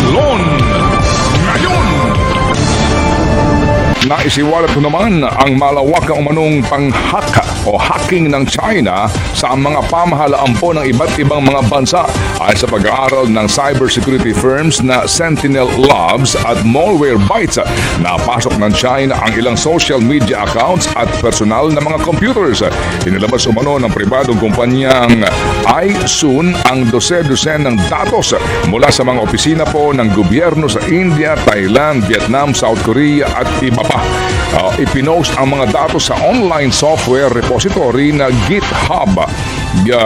Maglon ngayon. Naisiwalat ko naman ang malawakang umanong panghaka o hacking ng China sa mga pamahalaan po ng iba't ibang mga bansa ay sa pag-aaral ng cybersecurity firms na Sentinel Labs at Malware Bytes. Napasok ng China ang ilang social media accounts at personal na mga computers. Inilabas umano ng pribadong kumpanyang iSoon ang dose-dosen ng datos mula sa mga opisina po ng gobyerno sa India, Thailand, Vietnam, South Korea at iba pa. Ipinost ang mga datos sa online software repository na GitHub.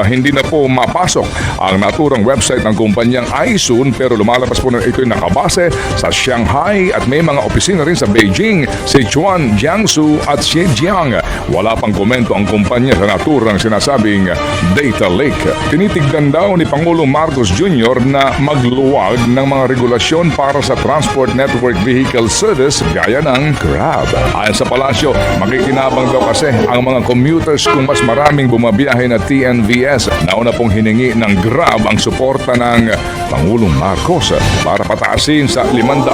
Hindi na po mapasok ang naturang website ng kumpanyang iSoon pero lumalabas po na ito'y nakabase sa Shanghai at may mga opisina rin sa Beijing, Sichuan, Jiangsu at Zhejiang. Wala pang komento ang kumpanya sa naturang sinasabing data leak. Tinitignan daw ni Pangulong Marcos Jr. na magluwag ng mga regulasyon para sa Transport Network Vehicle Service gaya ng Grab. Ayon sa palasyo, makikinabang daw kasi ang mga commuters kung mas maraming bumabiyahe na TNVS. Nauna pong hiningi ng Grab ang suporta ng Pangulong Marcos para pataasin sa 500,000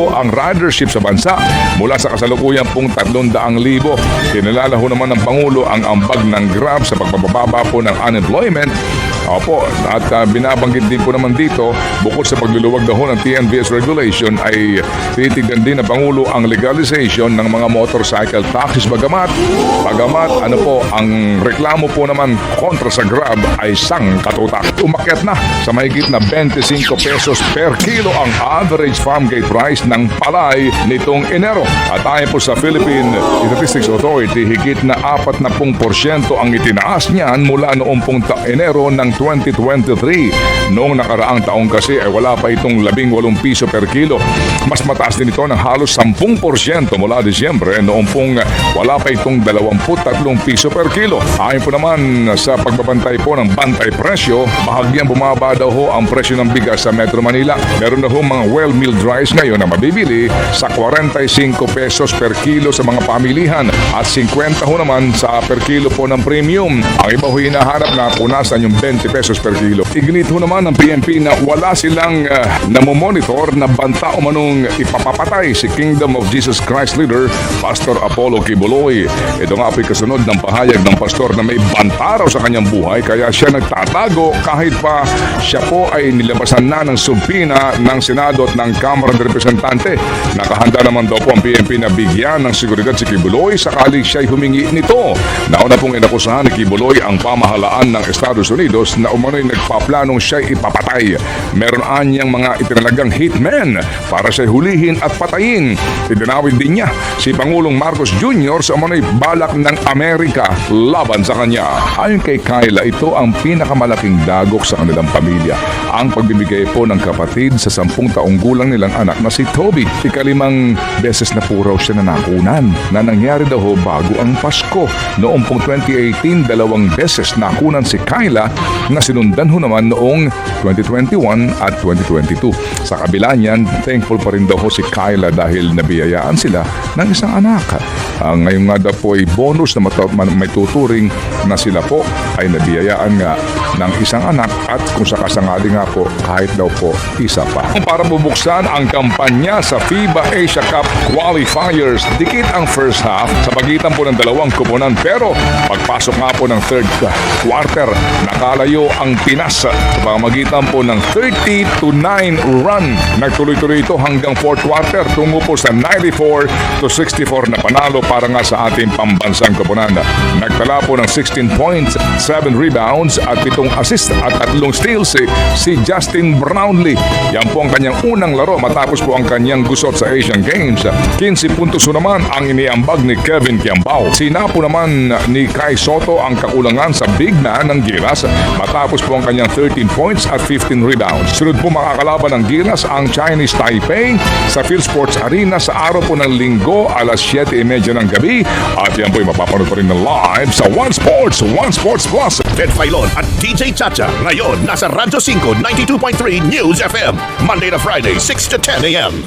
ang ridership sa bansa mula sa kasalukuyang pong 300,000. Kinalala ho naman ng Pangulo ang ambag ng Grab sa pagbababa po ng unemployment. Opo, at binabanggit din po naman dito, bukod sa pagluluwag daw ng TNVS regulation ay titignan din ng Pangulo ang legalization ng mga motorcycle taxis bagamat ano po, ang reklamo po naman kontra sa Grab ay sangkatutak. Umakyat na sa mahigit na 25 pesos per kilo ang average farm gate price ng palay nitong Enero. At ayon po sa Philippine Statistics Authority, higit na 40% ang itinaas niyan mula noong pong Enero ng 2023. Noong nakaraang taong kasi ay wala pa itong 18 piso per kilo. Mas mataas din ito ng halos 10% mula Disyembre noong pong wala pa itong 23 piso per kilo. Ayon po naman sa pagbabantay po ng bantay presyo, bahagyang bumaba daw ho ang presyo ng bigas sa Metro Manila. Meron na ho mga well-milled rice ngayon na mabibili sa 45 pesos per kilo sa mga pamilihan at 50 ho naman sa per kilo po ng premium. Ang iba ho hinahanap na punasan yung 20 pesos per kilo. Ignit ho naman ng PNP na wala silang namomonitor na banta o manong ipapapatay si Kingdom of Jesus Christ leader Pastor Apollo Kibuloy. Ito nga po'y kasunod ng pahayag ng pastor na may banta raw sa kanyang buhay kaya siya nagtatago kahit pa siya po ay nilabasan na ng subpina ng Senado at ng Kamara ng Representante. Nakahanda naman daw po ang PNP na bigyan ng seguridad si Kibuloy sakaling siya'y humingi nito. Nauna pong inakusahan ni Kibuloy ang pamahalaan ng Estados Unidos na umano'y nagpaplanong siya'y ipapatay. Meron anyang mga itinalagang hitmen para siya'y hulihin at patayin. Idinawin din niya si Pangulong Marcos Jr. sa umano'y balak ng Amerika laban sa kanya. Ayon kay Kyla, ito ang pinakamalaking dagok sa kanilang pamilya. Ang pagbibigay po ng kapatid sa 10 taong gulang nilang anak na si Toby. 5 beses na po raw siya nakunan na nangyari daw ho bago ang Pasko. Noong pong 2018, 2 beses nakunan si Kyla na sinundan ho naman noong 2021 at 2022. Sa kabila niyan, thankful pa rin daw ho si Kyla dahil nabiyayaan sila ng isang anak. Ngayon nga daw po ay bonus na may tuturing na sila po ay nabiyayaan nga ng isang anak at kung sakasangali nga po kahit daw po isa pa. Para bubuksan ang kampanya sa FIBA Asia Cup Qualifiers, dikit ang first half sa pagitan po ng dalawang koponan pero pagpasok nga po ng third quarter, nakalayo ang Pinas sa pamagitan po ng 30-9 run. Nagtuloy-tuloy ito hanggang fourth quarter tungo po sa 94-64 na panalo para nga sa ating pambansang koponan. Nagtala po ng 16 points, 7 rebounds at 7 assist at 3 steals si Justin Brownlee. Yan po ang kanyang unang laro matapos po ang kanyang gusot sa Asian Games. 15 puntos naman ang iniambag ni Kevin Kiambao. Sinapo naman ni Kai Soto ang kakulangan sa big man ng Gilas matapos po ang kanyang 13 points at 15 rebounds. Sunod po makakalaban ng Gilas ang Chinese Taipei sa PhilSports Arena sa araw po ng Linggo alas 7:30 ng gabi at yan po ay mapapanood pa rin na live sa One Sports Plus. Ted Filon at DJ Chacha ngayon nasa Radyo 5 92.3 News FM Monday to Friday 6 to 10 a.m.